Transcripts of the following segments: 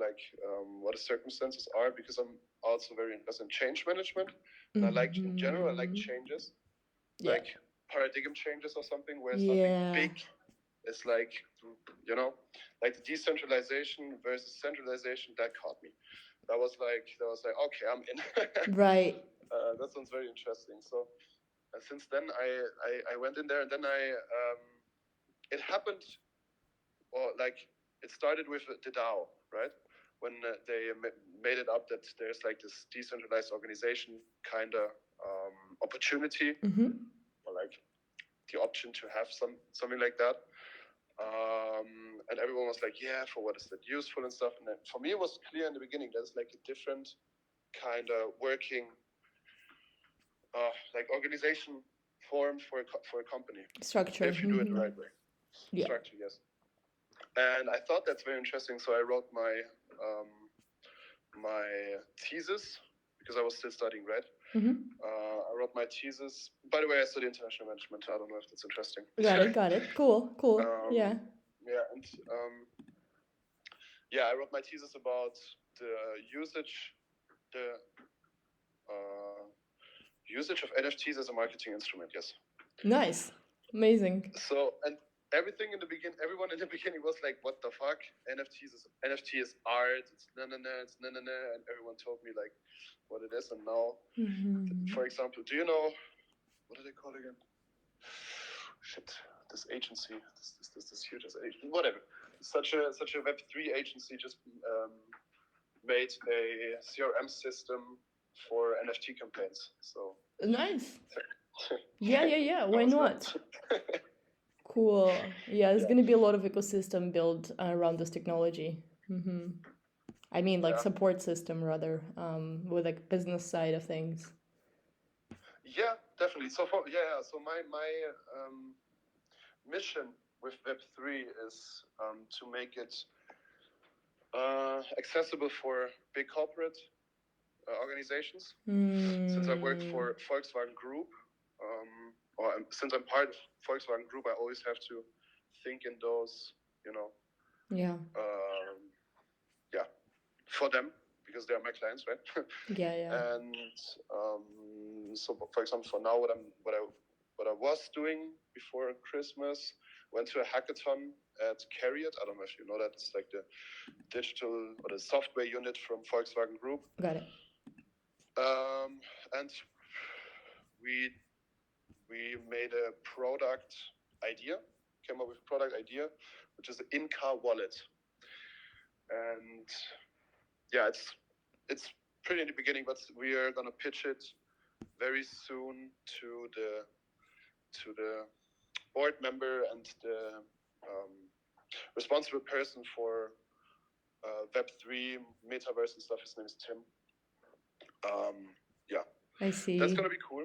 like what the circumstances are, because I'm also very interested in change management. And I like, in general, I like changes, like paradigm changes or something, where something big is like, like the decentralization versus centralization, that caught me. That was like, okay, I'm in. Right. That sounds very interesting. So since then, I went in there, and then it happened, or like it started with the DAO, right? When they made it up that there's like this decentralized organization kind of opportunity, or like the option to have something like that. And everyone was like, yeah, for what is that useful and stuff. And then for me, it was clear in the beginning there's like a different kind of working like organization form for a company. Structure. If you do it the right way. Yeah. Structure, yes. And I thought that's very interesting. So I wrote my thesis, because I was still studying, right? I wrote my thesis. By the way, I study international management. I don't know if that's interesting. Got it. Cool. Yeah. Yeah, and I wrote my thesis about the usage of NFTs as a marketing instrument. Yes. Nice. Amazing. So, and everyone in the beginning was like, what the fuck? NFT is art, it's it's and everyone told me like what it is. And now, for example, do you know, what do they call it again? Shit, this agency, this huge agency, whatever. Such a Web3 agency just made a CRM system for NFT campaigns. So nice. Yeah. Why not? Cool. Yeah, there's going to be a lot of ecosystem built around this technology. I mean, like support system rather, with like business side of things. Yeah, definitely. So so my mission with Web3 is to make it accessible for big corporate organizations. Since I worked for Volkswagen Group, or since I'm part of Volkswagen Group, I always have to think in those, for them, because they are my clients, right? Yeah. And so, for example, for now, what I was doing before Christmas, went to a hackathon at Carriot. I don't know if you know that. It's like the digital or the software unit from Volkswagen Group. Got it. And we made a product idea, came up with a product idea, which is an in-car wallet. And yeah, it's pretty in the beginning, but we are gonna pitch it very soon to the board member and the responsible person for Web3, metaverse and stuff. His name is Tim. I see. That's gonna be cool.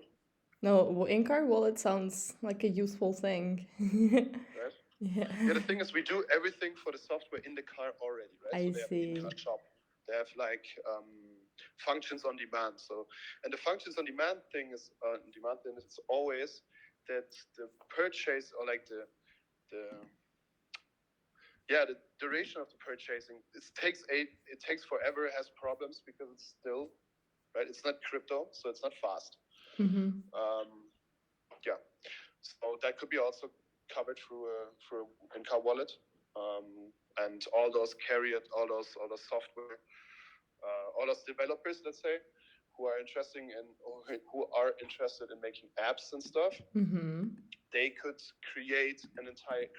No, in-car wallet sounds like a useful thing. Right? Yeah, the thing is, we do everything for the software in the car already, right? I so they see. have an in-car shop. They have like functions on demand. So, and the functions on demand thing is it's always that the purchase, or like the duration of the purchasing, it takes forever. It has problems because it's still, right? It's not crypto, so it's not fast. So that could be also covered through in-car wallet, and all those Carriot, all those software, all those developers, let's say, who are interested in making apps and stuff. They could create an entire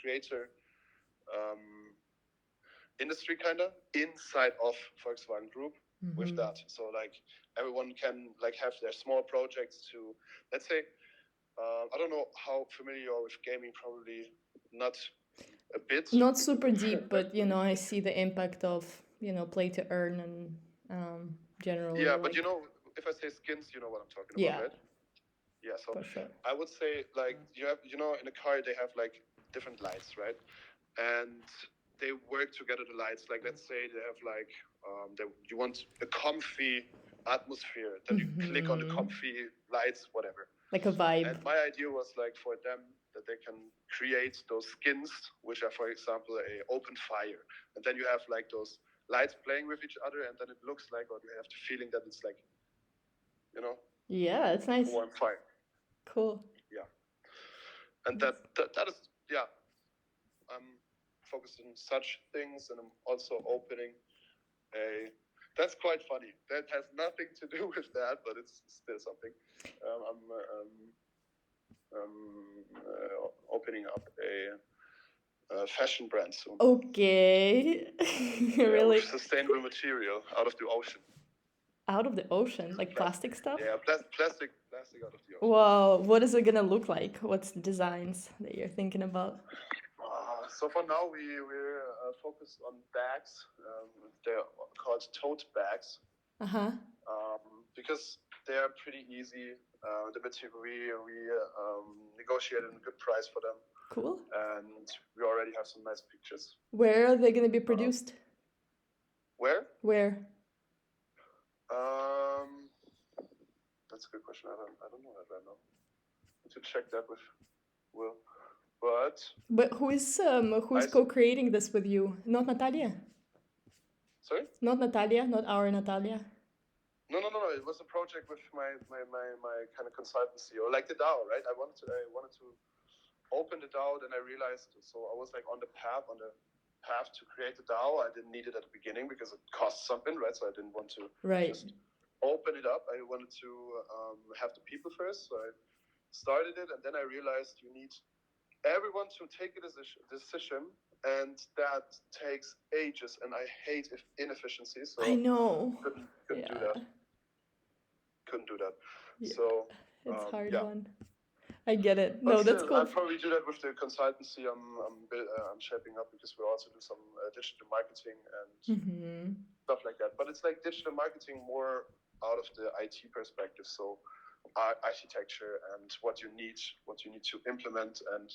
creator industry kind of inside of Volkswagen Group with that. So like everyone can like have their small projects to, let's say, I don't know how familiar you are with gaming, probably not a bit. Not super deep, but I see the impact of play to earn and generally. Yeah, but if I say skins, you know what I'm talking about, right? Yeah, so for sure. I would say like you have, in a car they have like different lights, right? And they work together, the lights. Like let's say they have like you want a comfy atmosphere, then you click on the comfy lights, whatever. Like a vibe. And my idea was like for them that they can create those skins, which are, for example, a open fire, and then you have like those lights playing with each other, and then it looks like, or you have the feeling that it's like, you know, Yeah, it's nice. warm fire. Cool. Yeah, and that is, yeah. I'm focused on such things, and I'm also opening a. That's quite funny. That has nothing to do with that, but it's still something. I'm opening up a fashion brand soon. Okay. Really? With sustainable material out of the ocean. Out of the ocean, like plastic stuff? Yeah, plastic out of the ocean. Wow, what is it gonna look like? What's the designs that you're thinking about? So for now, we're focused on bags. They're called tote bags. Because they are pretty easy. The material we negotiated a good price for them. Cool. And we already have some nice pictures. Where are they gonna be produced? Where? That's a good question. I don't know that right now. I need to check that with Will. But who's co-creating this with you? Not Natalia? Sorry? Not Natalia, not our Natalia. No. It was a project with my kind of consultancy, or like the DAO, right? I wanted to open the DAO, then I realized, so I was like on the path to create the DAO. I didn't need it at the beginning because it costs something, right? So I didn't want to just open it up. I wanted to have the people first. So I started it, and then I realized you need everyone to take a decision, and that takes ages, and I hate inefficiency. So I know. Couldn't do that. Yeah. So it's hard one. I get it. No, that's cool. I'll probably do that with the consultancy I'm shaping up, because we also do some digital marketing and stuff like that. But it's like digital marketing more out of the IT perspective. So architecture and what you need to implement, and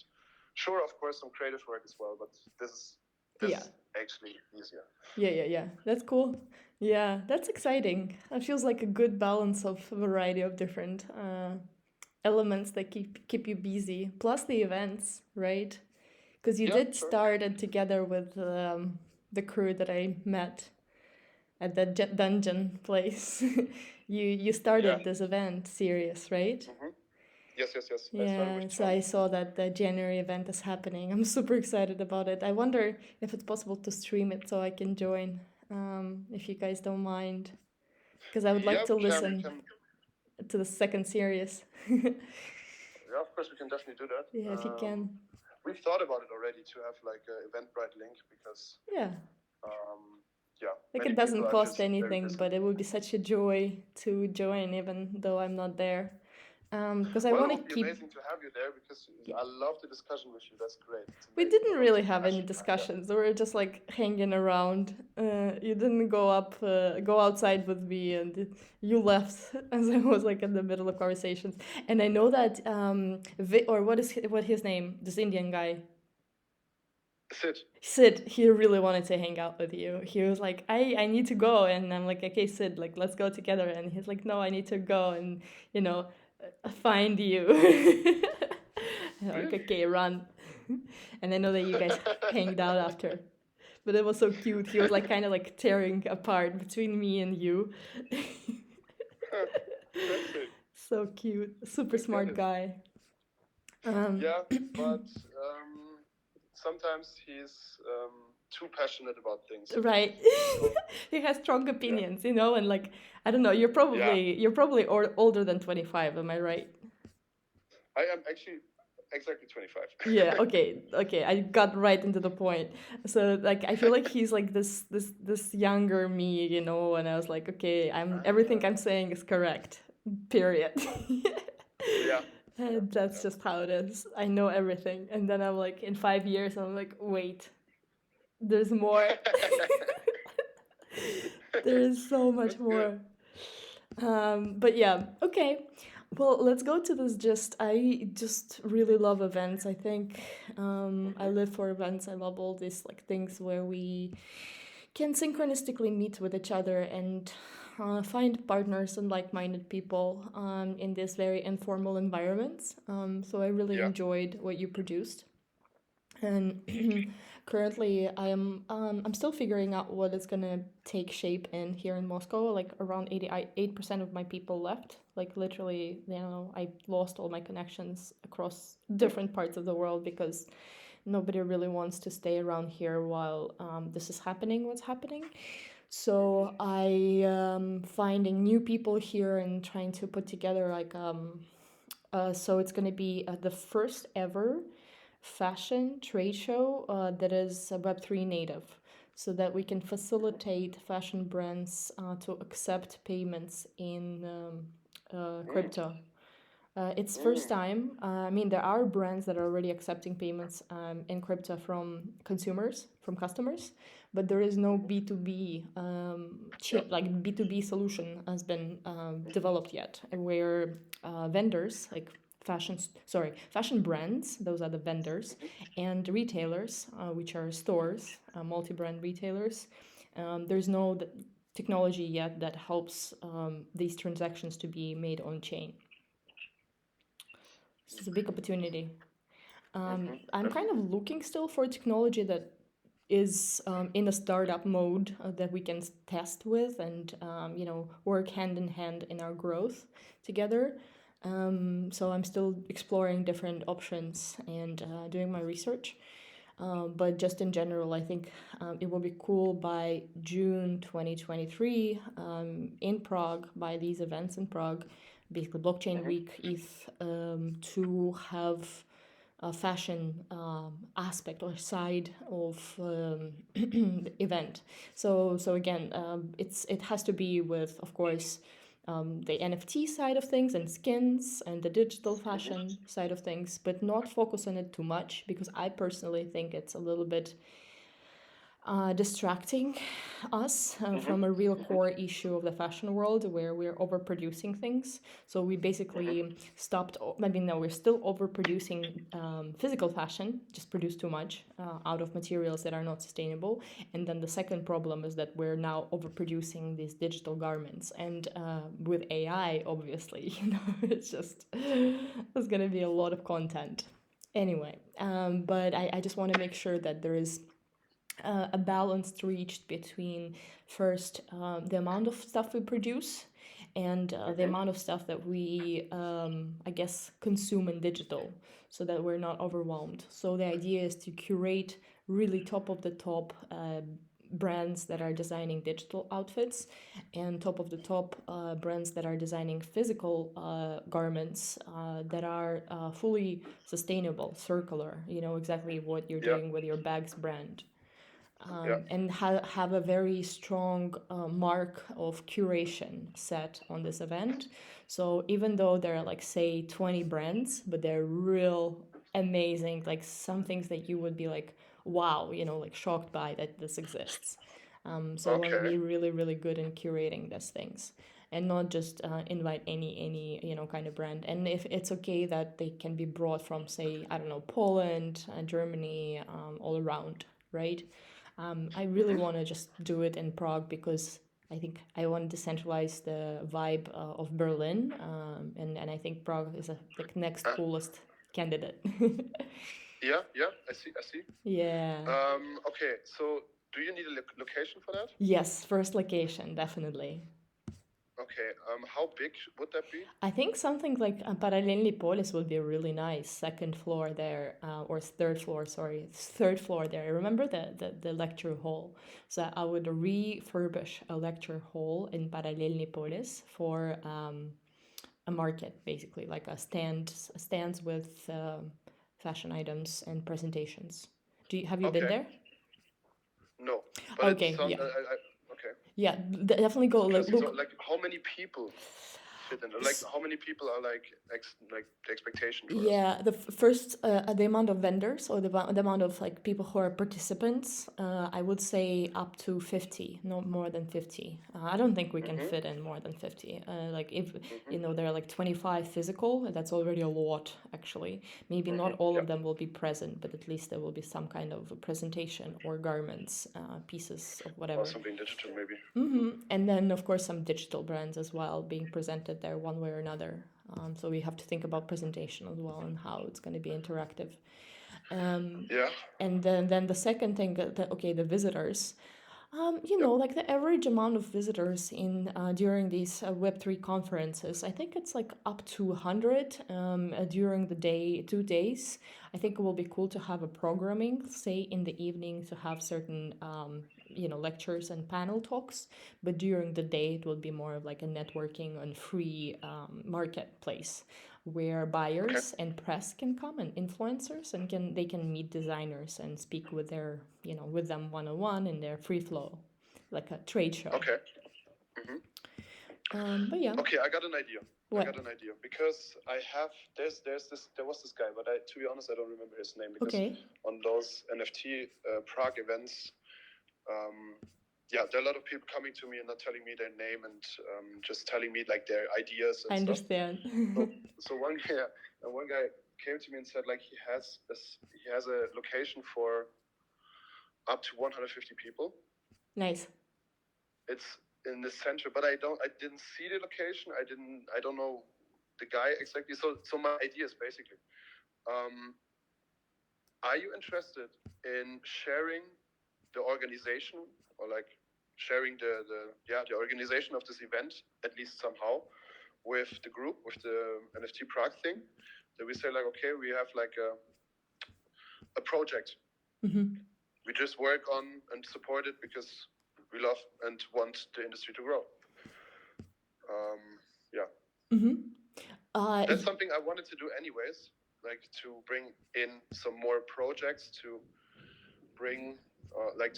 sure, of course, some creative work as well. But this is actually easier. Yeah. That's cool. Yeah, that's exciting. It feels like a good balance of a variety of different elements that keep you busy, plus the events, right? Because you did start it together with the crew that I met at the dungeon place. you started this event series, right? Yes. Yeah, so I saw that the January event is happening. I'm super excited about it. I wonder if it's possible to stream it so I can join, if you guys don't mind, because I would like to listen to the second series. Yeah, of course, we can definitely do that. Yeah, if you can. We've thought about it already to have like an Eventbrite link, because like it doesn't cost anything, but it would be such a joy to join, even though I'm not there. Because I want to keep. It would be amazing to have you there, because I love the discussion with you. That's great. We didn't really have any discussions. We were just like hanging around. You didn't go outside with me, and you left as I was like in the middle of conversations. And I know that what his name? This Indian guy. Sid, he really wanted to hang out with you. He was like, I need to go, and I'm like, okay, Sid, like let's go together. And he's like, no, I need to go, and find you. Like, okay, run. And I know that you guys hanged out after, but it was so cute. He was like kind of like tearing apart between me and you. So cute, super smart guy. But sometimes he's too passionate about things. Right. He has strong opinions, and like, I don't know, you're probably older than 25, am I right? I am actually exactly 25. Yeah, okay, I got right into the point. So like, I feel like he's like this younger me, and I was like, okay, everything I'm saying is correct. Period. Yeah. And that's just how it is. I know everything. And then I'm like, in 5 years, I'm like, wait, there's more. There is so much more. But yeah, okay. Well, let's go to this. I just really love events. I think I live for events. I love all these like things where we can synchronistically meet with each other and find partners and like-minded people in this very informal environments. So I really Yeah. enjoyed what you produced. And currently I'm still figuring out what is gonna take shape in here in Moscow. Like around 88% of my people left. Like literally, I lost all my connections across different parts of the world because nobody really wants to stay around here while this is happening, what's happening. So I finding new people here and trying to put together like so it's gonna be the first ever fashion trade show that is Web3 native, so that we can facilitate fashion brands to accept payments in crypto. It's first time. I mean, there are brands that are already accepting payments in crypto from consumers, from customers, but there is no B2B like B2B solution has been developed yet, where vendors like fashion brands, those are the vendors, and retailers, which are stores, multi-brand retailers. There's no technology yet that helps these transactions to be made on chain. So it's a big opportunity. I'm kind of looking still for technology that is in a startup mode that we can test with and work hand in hand in our growth together. So I'm still exploring different options and doing my research. But just in general, I think it will be cool by June 2023 in Prague, by these events in Prague, basically Blockchain Week, ETH, to have a fashion aspect or side of the event. So again, it has to be with, of course, the NFT side of things and skins and the digital fashion side of things, but not focus on it too much, because I personally think it's a little bit distracting us from a real core issue of the fashion world, where we're overproducing things. So we basically stopped. I mean, no, we're still overproducing physical fashion, just produce too much out of materials that are not sustainable. And then the second problem is that we're now overproducing these digital garments. And with AI, obviously, it's just there's gonna be a lot of content. Anyway, but I just want to make sure that there is a balance reached between first the amount of stuff we produce and the amount of stuff that we I guess consume in digital, so that we're not overwhelmed. So the idea is to curate really top of the top brands that are designing digital outfits, and top of the top brands that are designing physical garments that are fully sustainable, circular, exactly what you're doing with your bags brand. And have a very strong mark of curation set on this event. So even though there are like say 20 brands, but they're real amazing, like some things that you would be like, wow, like shocked by that this exists. So I want to be really, really good in curating these things, and not just invite any kind of brand. And if it's okay that they can be brought from, say, I don't know, Poland, Germany, all around, right? I really want to just do it in Prague, because I think I want to decentralize the vibe of Berlin, and I think Prague is like next coolest candidate. Yeah, I see. Yeah. Okay, so do you need a location for that? Yes, first location, definitely. Okay, how big would that be? I think something like Paralelny Polis would be really nice. Second floor there, or third floor, sorry. Third floor there. Remember the lecture hall? So I would refurbish a lecture hall in Paralelny Polis for a market, basically, like stands with fashion items and presentations. Have you been there? No. But okay, yeah. Okay. Yeah, definitely go. So, like, how many people fit in? Like, how many people are like the expectation for us? Yeah, first, the amount of vendors or the amount of like people who are participants, I would say up to 50, not more than 50. I don't think we can fit in more than 50. Like if there are like 25 physical, that's already a lot actually. Maybe not all of them will be present, but at least there will be some kind of a presentation or garments, pieces of whatever. Or something digital maybe. And then of course some digital brands as well being presented there one way or another. So we have to think about presentation as well and how it's going to be interactive. And then the second thing, the visitors. Like the average amount of visitors in during these Web3 conferences, I think it's like up to 100 during the day, 2 days. I think it will be cool to have a programming, say in the evening, to have certain lectures and panel talks, but during the day it will be more of like a networking and free marketplace where buyers and press can come and influencers and they can meet designers and speak with their with them one-on-one in their free flow, like a trade show. Okay. But yeah. Okay, I got an idea. What? I got an idea because there was this guy, but to be honest, I don't remember his name because on those NFT Prague events, there are a lot of people coming to me and not telling me their name and just telling me like their ideas. And I understand. So one guy came to me and said like he has a location for up to 150 people. Nice. It's in the center, but I didn't see the location. I don't know the guy exactly. So my idea is basically, are you interested in sharing the organization or like sharing the organization of this event at least somehow with the group, with the NFT Prague thing, that we say like, okay, we have like a project. We just work on and support it because we love and want the industry to grow. That's something I wanted to do anyways, like to bring in some more projects, to bring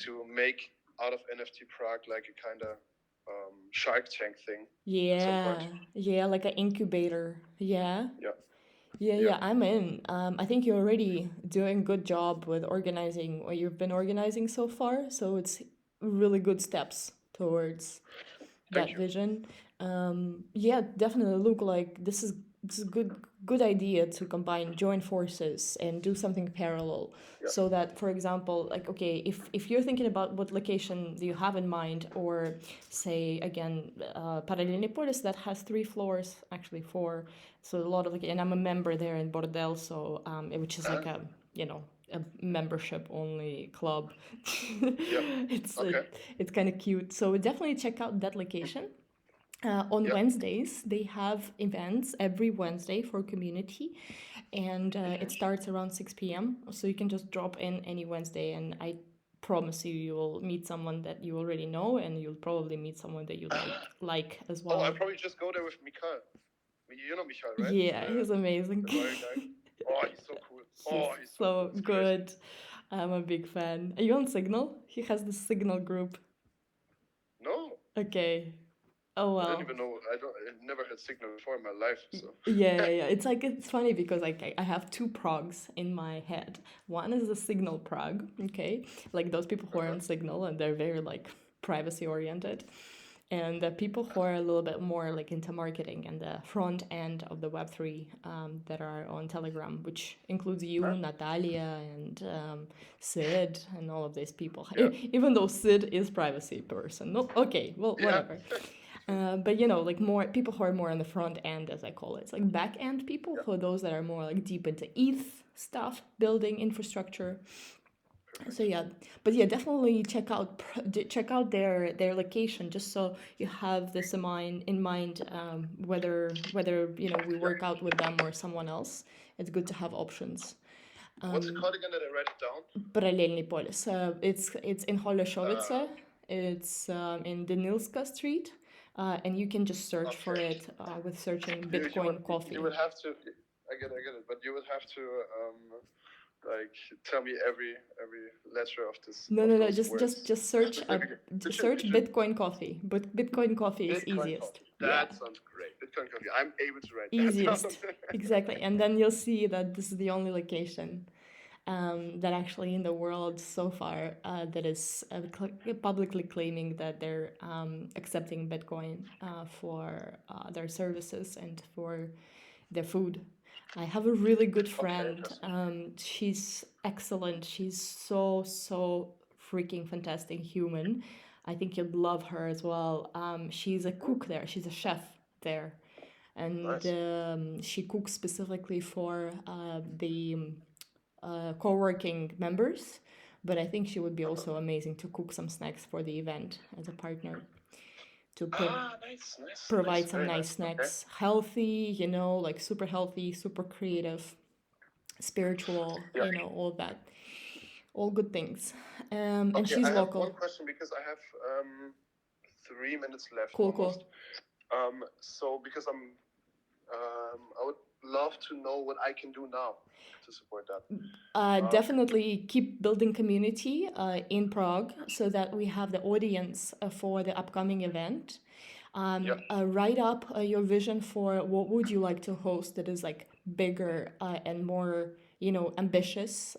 to make out of NFT Prague like a kind of Shark Tank thing. Yeah, like an incubator. Yeah, I'm in. I think you're already doing a good job with organizing what you've been organizing so far, so it's really good steps towards that vision. Definitely look like this is a good idea to join forces and do something parallel, so that, for example, like, okay, if you're thinking about what location do you have in mind, or say again Parallelny Polis that has 3 floors, actually 4, so a lot of and I'm a member there in Bordel, so which is like a membership only club. It's kind of cute, so definitely check out that location. On Wednesdays, they have events every Wednesday for community, and it starts around 6 p.m. So you can just drop in any Wednesday, and I promise you will meet someone that you already know, and you'll probably meet someone that you like as well. I'll probably just go there with Mikhail. You know Mikhail, right? Yeah, he's amazing. The lawyer guy. Oh, he's so cool. He's so good. Crazy. I'm a big fan. Are you on Signal? He has the Signal group. No. Okay. Oh well. I don't even know. I never had Signal before in my life. So. Yeah. It's funny because like I have 2 Pragues in my head. One is the Signal Prague, okay, like those people who are on Signal and they're very like privacy oriented, and the people who are a little bit more like into marketing and the front end of the Web3 that are on Telegram, which includes you, Natalia, and Sid, and all of these people. Even though Sid is privacy person. No, okay, well, whatever. But like more people who are more on the front end, as I call it. It's like back end people, for those that are more like deep into ETH stuff, building infrastructure. So definitely check out their location, just so you have this in mind, whether we work out with them or someone else. It's good to have options. What's it called again? Did I write it down? Parallelny Polis. It's in Holešovice. It's in Danilska Street. And you can just search for it with searching Bitcoin Coffee. You would have to. I get it, but you would have to tell me every letter of this. No. Just search. Search Bitcoin Coffee. But Bitcoin Coffee is easiest. That sounds great. Bitcoin Coffee. I'm able to write that Easiest. down. Exactly. And then you'll see that this is the only location that actually in the world so far that is publicly claiming that they're accepting Bitcoin for their services and for their food. I have a really good friend. interesting. She's excellent. She's so freaking fantastic human. I think you'd love her as well. She's a cook there. She's a chef there, and Nice. she cooks specifically for the co-working members. But I think she would be also amazing to cook some snacks for the event as a partner to Nice, provide some very nice nice. Okay. snacks, healthy, you know, like super healthy, super creative, spiritual, Yeah. you know, all that, all good things. And Okay, she's I have one local. question because I have 3 minutes left Cool, almost. cool. So because I would love to know what I can do now to support that. Definitely keep building community in Prague so that we have the audience for the upcoming event. Write up your vision for what would you like to host that is like bigger and more, you know, ambitious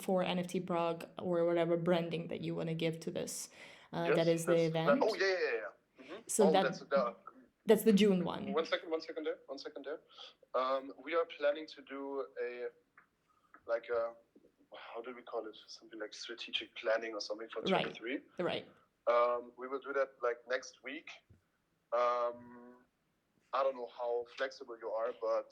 for NFT Prague or whatever branding that you want to give to this. That is the event. Oh yeah. Mm-hmm. So that's the June one. One second there. We are planning to do how do we call it? Something like strategic planning or something for 23. Right. We will do that like next week. I don't know how flexible you are, but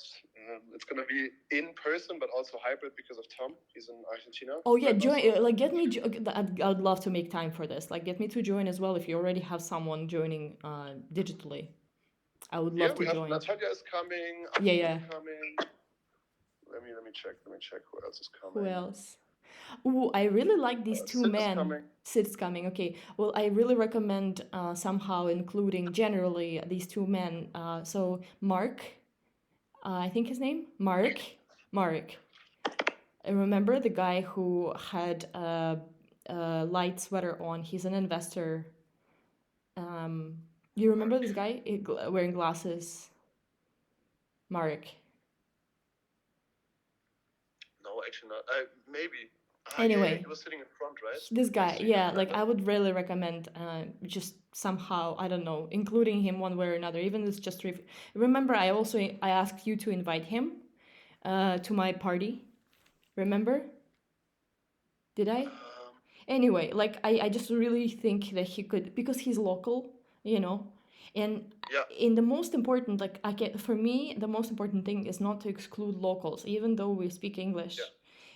it's gonna be in person, but also hybrid because of Tom. He's in Argentina. Oh yeah, join. Like, get me. I'd love to make time for this. Like, get me to join as well. If you already have someone joining digitally, I would love to join. Natalia is coming. Yeah. Coming. Let me check who else is coming. Who else? Ooh, I really like these two men. Sid's coming. Okay. Well, I really recommend somehow including generally these two men. So Mark, I think his name Mark. I remember the guy who had a light sweater on. He's an investor. You remember this guy wearing glasses? Mark. No, actually not. Maybe. Anyway, yeah, he was sitting in front, right? This guy, yeah, like I would really recommend just somehow, I don't know, including him one way or another. Even if it's just remember, I asked you to invite him to my party. Remember? Did I? Anyway, like I just really think that he could, because he's local, you know. And in the most important, like for me, the most important thing is not to exclude locals, even though we speak English. Yeah.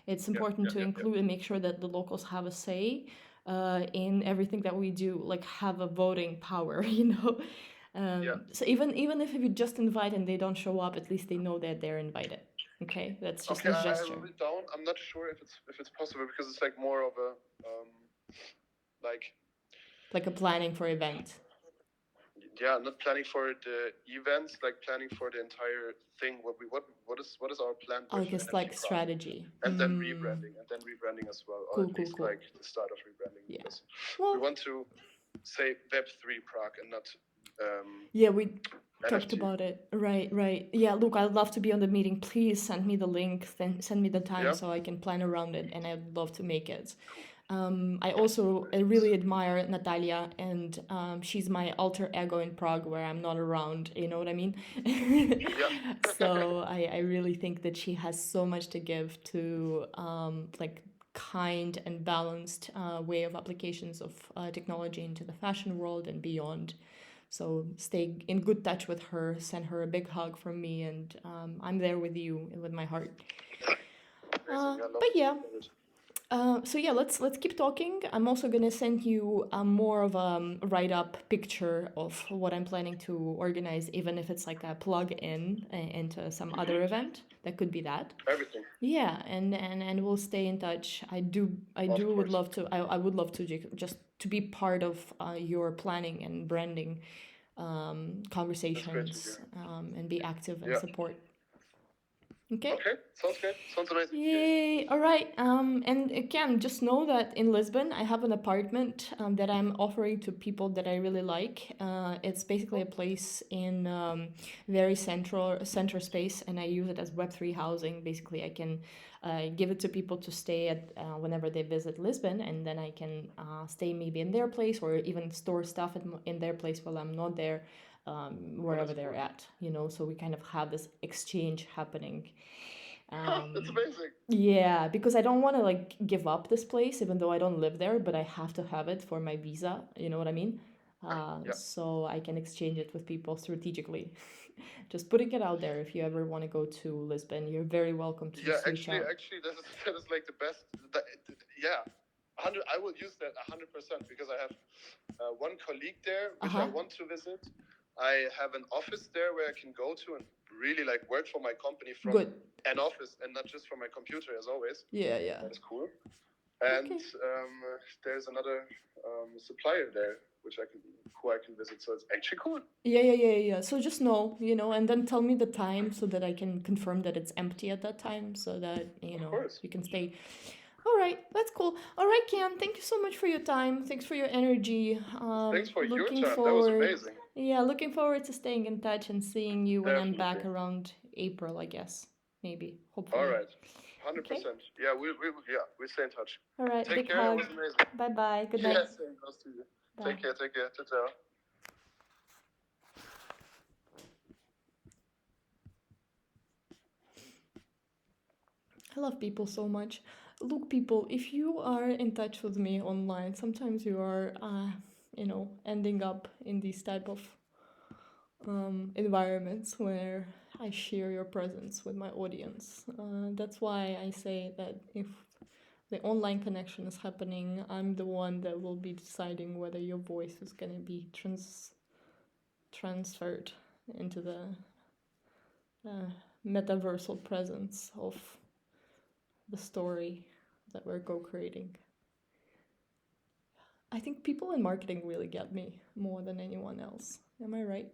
It's important to include and make sure that the locals have a say in everything that we do, like have a voting power, you know. So even if you just invite and they don't show up, at least they know that they're invited. Okay, that's just a gesture. I wrote it down. I'm not sure if it's possible because it's like more of a like a planning for event. Yeah, not planning for the events, like planning for the entire thing. What is our plan? I guess like strategy. And then rebranding as well, or at least like the start of rebranding. Yeah. Because we want to say Web3 Prague and not. Yeah, we talked about it. Right. Yeah, look, I'd love to be on the meeting. Please send me the link, then send me the time so I can plan around it, and I'd love to make it. I also really admire Natalia, and she's my alter ego in Prague where I'm not around, you know what I mean? So I really think that she has so much to give to like kind and balanced way of applications of technology into the fashion world and beyond. So stay in good touch with her, send her a big hug from me, and I'm there with you with my heart. But yeah. So yeah, let's keep talking. I'm also gonna send you more of a write-up picture of what I'm planning to organize, even if it's like a plug-in into some other event. That could be that. Everything. Yeah, and we'll stay in touch. I would love to. I would love to just to be part of your planning and branding conversations and be active and support. Okay? Okay, sounds great. Sounds amazing. Yay! All right. And again, just know that in Lisbon, I have an apartment that I'm offering to people that I really like. It's basically a place in very center space, and I use it as Web3 housing. Basically, I can give it to people to stay at whenever they visit Lisbon, and then I can stay maybe in their place or even store stuff in their place while I'm not there, wherever they're at. So we kind of have this exchange happening. That's amazing. Yeah, because I don't want to like give up this place, even though I don't live there, but I have to have it for my visa. You know what I mean? So I can exchange it with people strategically. Just putting it out there. If you ever want to go to Lisbon, you're very welcome to just reach out. Actually, that is like the best. Yeah, 100. I will use that 100% because I have one colleague there which I want to visit. I have an office there where I can go to and really like work for my company from an office and not just from my computer as always. Yeah. That's cool. And there's another supplier there who I can visit. So it's actually cool. Yeah. So just know, and then tell me the time so that I can confirm that it's empty at that time, so that you can stay. All right, that's cool. All right, Kian, thank you so much for your time. Thanks for your energy. Thanks for your time. That was amazing. Yeah, looking forward to staying in touch and seeing you when I'm back around April, I guess. Maybe, hopefully. All right, 100%. Okay. Yeah, we'll stay in touch. All right, take care. Hug. It was amazing. Bye. Good night. Yes, same goes to you. Bye. Take care. Ciao, ciao. I love people so much. Look, people, if you are in touch with me online, sometimes you are, ending up in these type of environments where I share your presence with my audience. That's why I say that if the online connection is happening, I'm the one that will be deciding whether your voice is going to be transferred into the metaversal presence of the story that we're co-creating. I think people in marketing really get me more than anyone else. Am I right?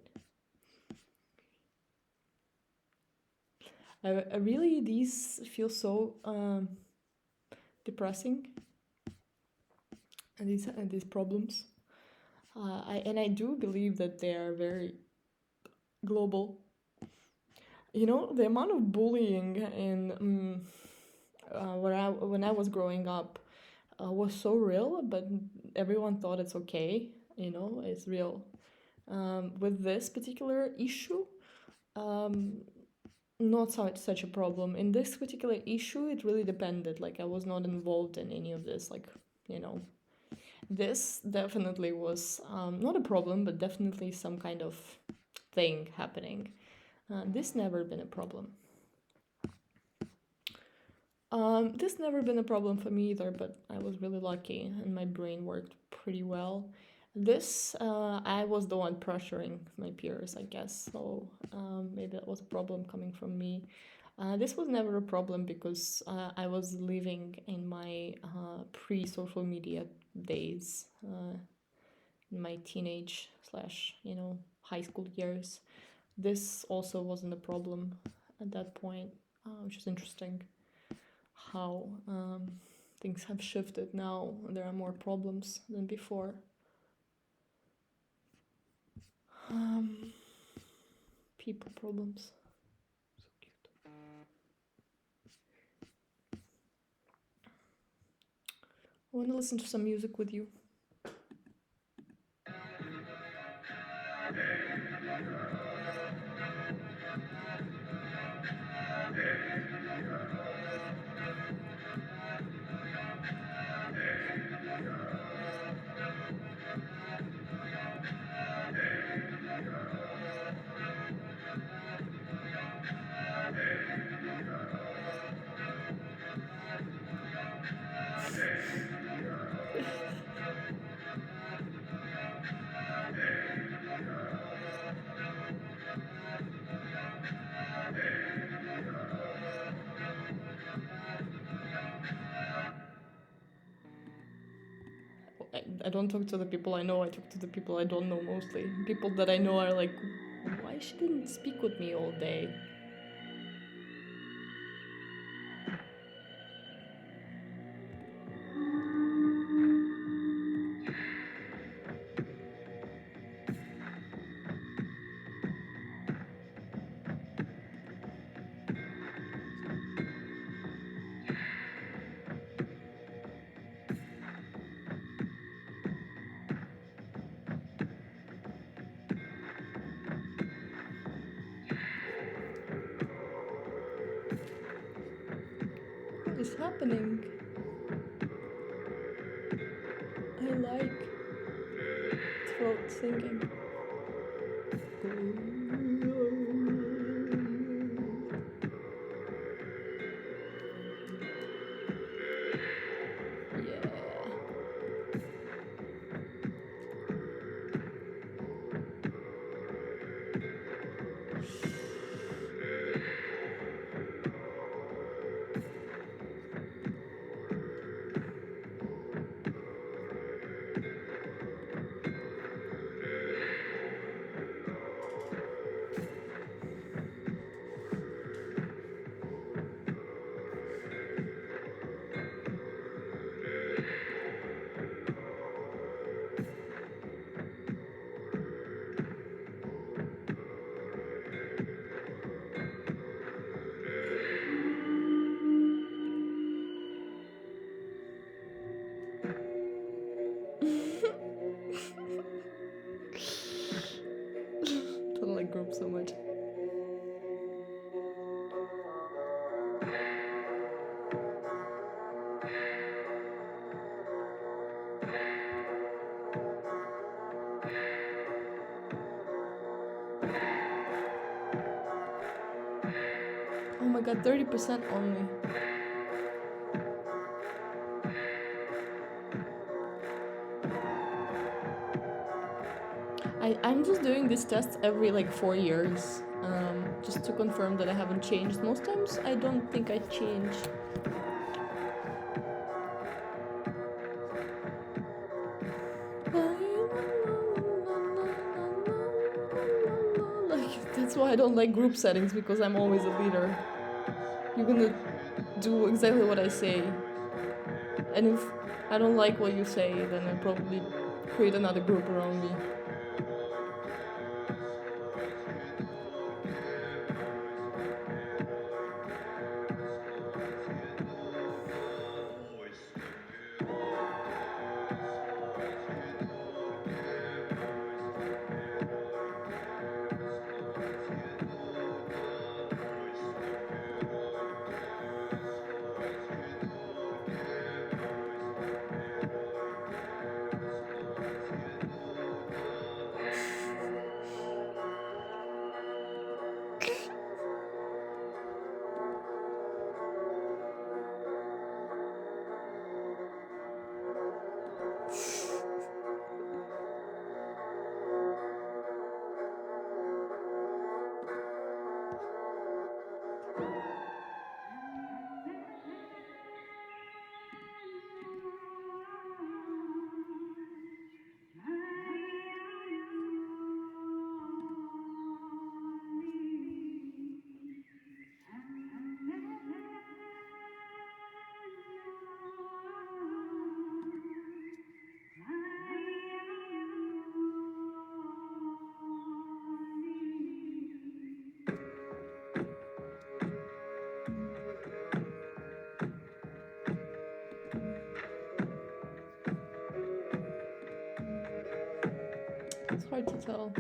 I really, these feel so depressing, and these problems. I do believe that they are very global. The amount of bullying in when I was growing up was so real, but everyone thought it's okay. It's real. With this particular issue, not such a problem. In this particular issue, it really depended. Like, I was not involved in any of this. Like, this definitely was not a problem, but definitely some kind of thing happening. This never been a problem. This never been a problem for me either, but I was really lucky and my brain worked pretty well. This, I was the one pressuring my peers, I guess, so maybe that was a problem coming from me. This was never a problem because I was living in my pre-social media days, in my teenage / high school years. This also wasn't a problem at that point, which is interesting how things have shifted now. There are more problems than before. People problems. So cute. I want to listen to some music with you. I don't talk to the people I know, I talk to the people I don't know mostly. People that I know are like, why she didn't speak with me all day? happening? I like throat singing. Yeah. Don't like groups so much. Oh my god, 30% only. I'm just doing these tests every like 4 years, just to confirm that I haven't changed. Most times I don't think I change. Like, that's why I don't like group settings, because I'm always a leader. You're gonna do exactly what I say. And if I don't like what you say, then I'll probably create another group around me. It's hard to tell.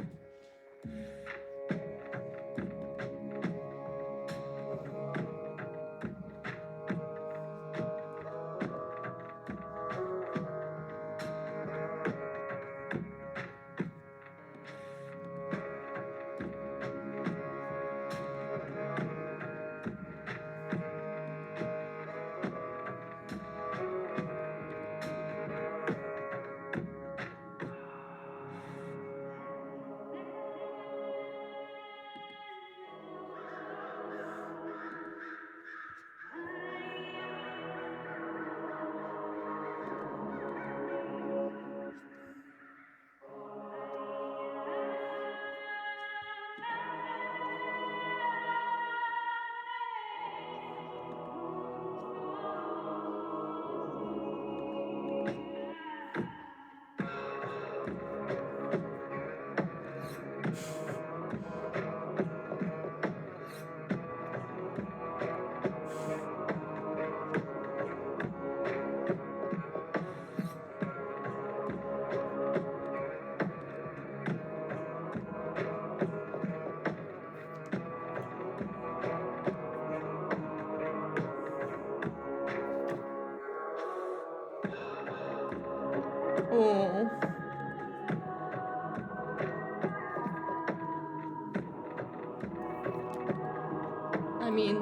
mean,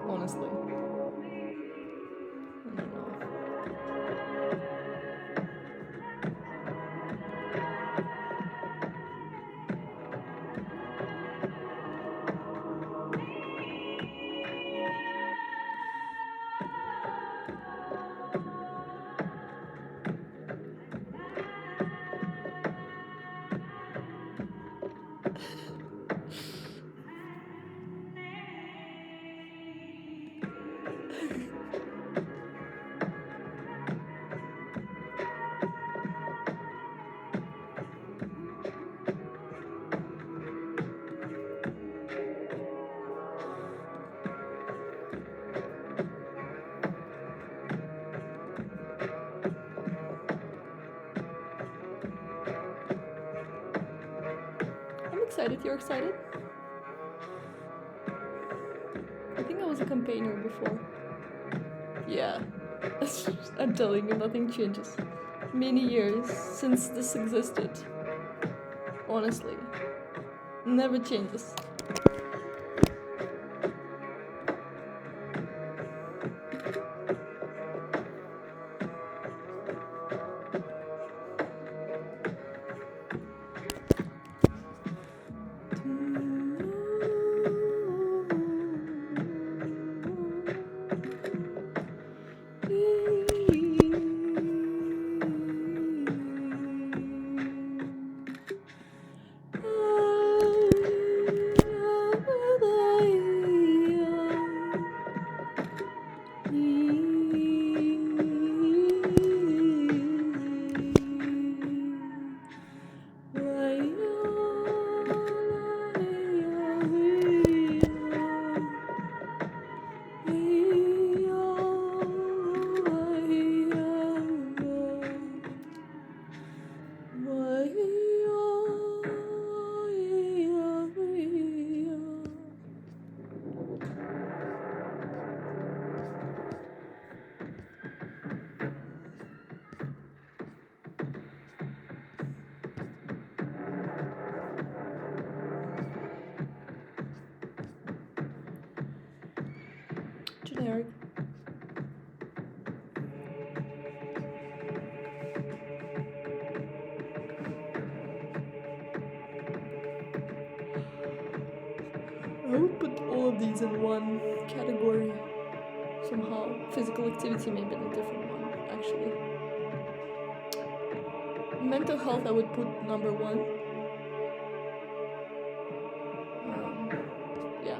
honestly. I don't know. I'm excited. You're excited? I think I was a campaigner before. Yeah. I'm telling you, nothing changes. Many years since this existed. Honestly. Never changes. Generic. I would put all of these in one category somehow. Physical activity maybe in a different one, actually. Mental health I would put number one. Yeah.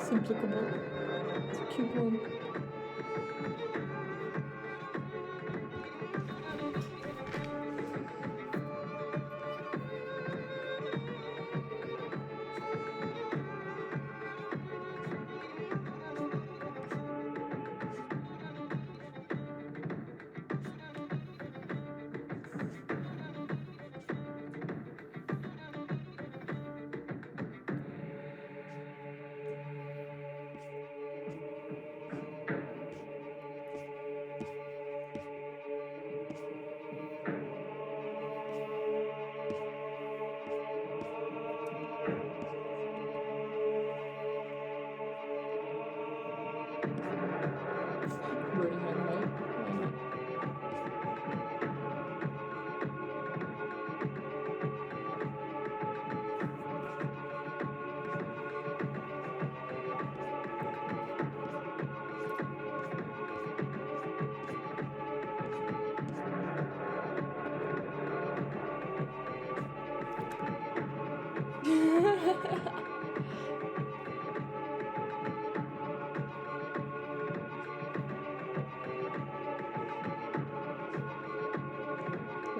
Simplicable. It's a cute one.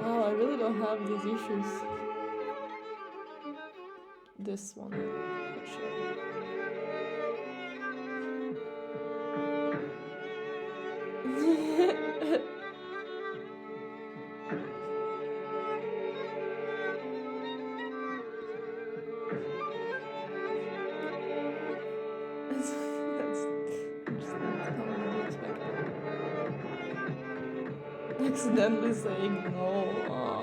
Wow, I really don't have these issues. This one, for sure. That's interesting. How would you expect? Accidentally saying no. Aw.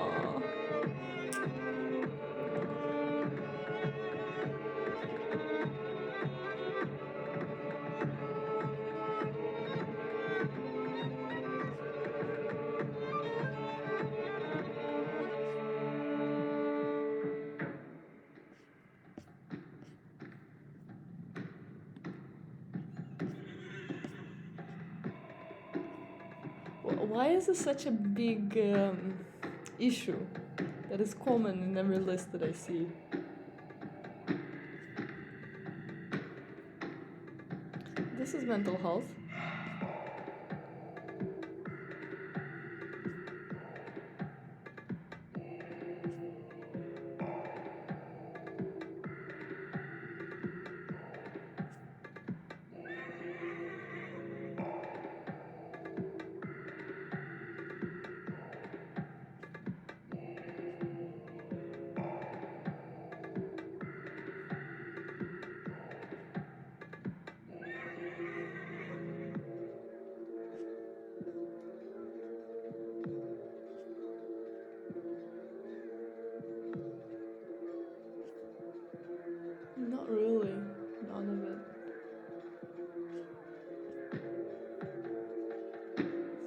Why is this such a big issue that is common in every list that I see? This is mental health. Not really. None of it.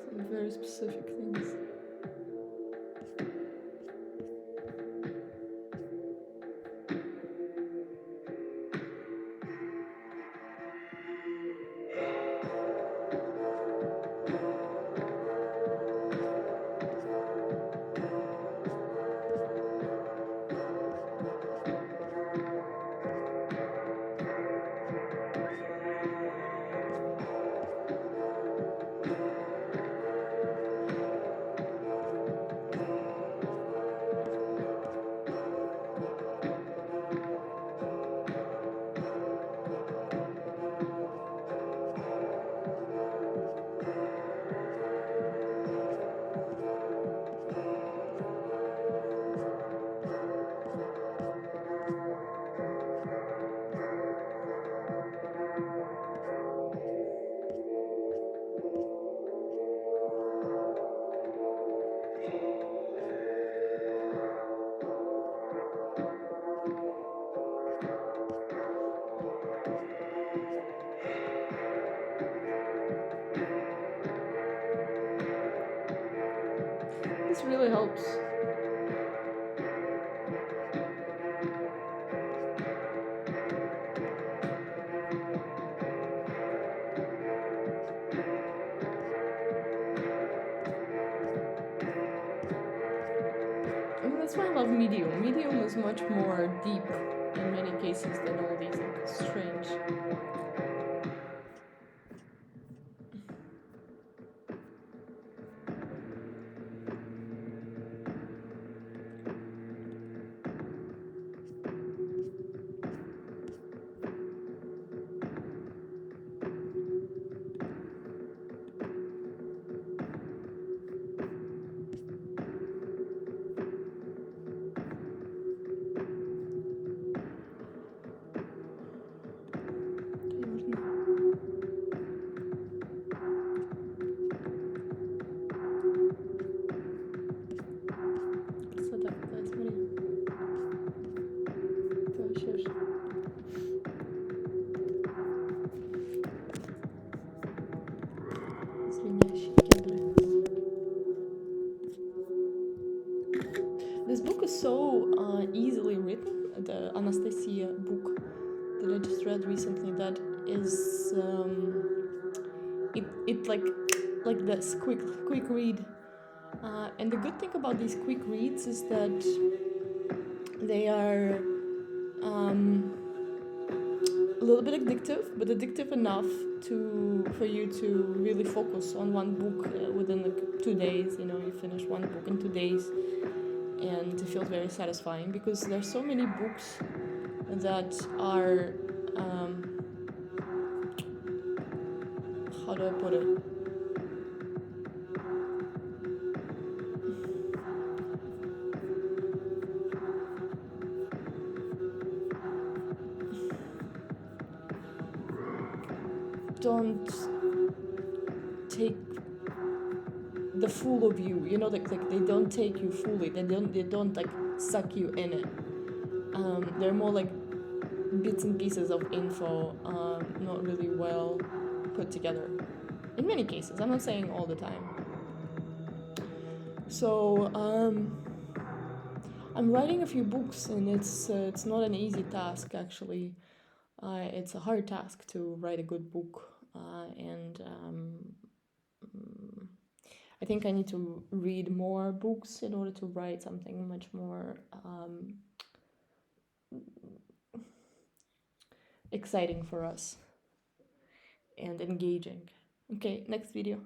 Some very specific things. This really helps. I mean, that's why I love Medium. Medium is much more deep in many cases than all these like strange. This book is so easily written, the Anastasia book that I just read recently, that is it like this quick read. And the good thing about these quick reads is that they are a little bit addictive, but addictive enough for you to really focus on one book within like 2 days. You know, you finish one book in 2 days, and it feels very satisfying because there's so many books that are how do I put it? Don't take the full of you, you know, like they don't take you fully. They don't like suck you in it. They're more like bits and pieces of info, not really well put together. In many cases, I'm not saying all the time. So I'm writing a few books, and it's not an easy task actually. It's a hard task to write a good book, and I think I need to read more books in order to write something much more exciting for us and engaging. Okay, next video.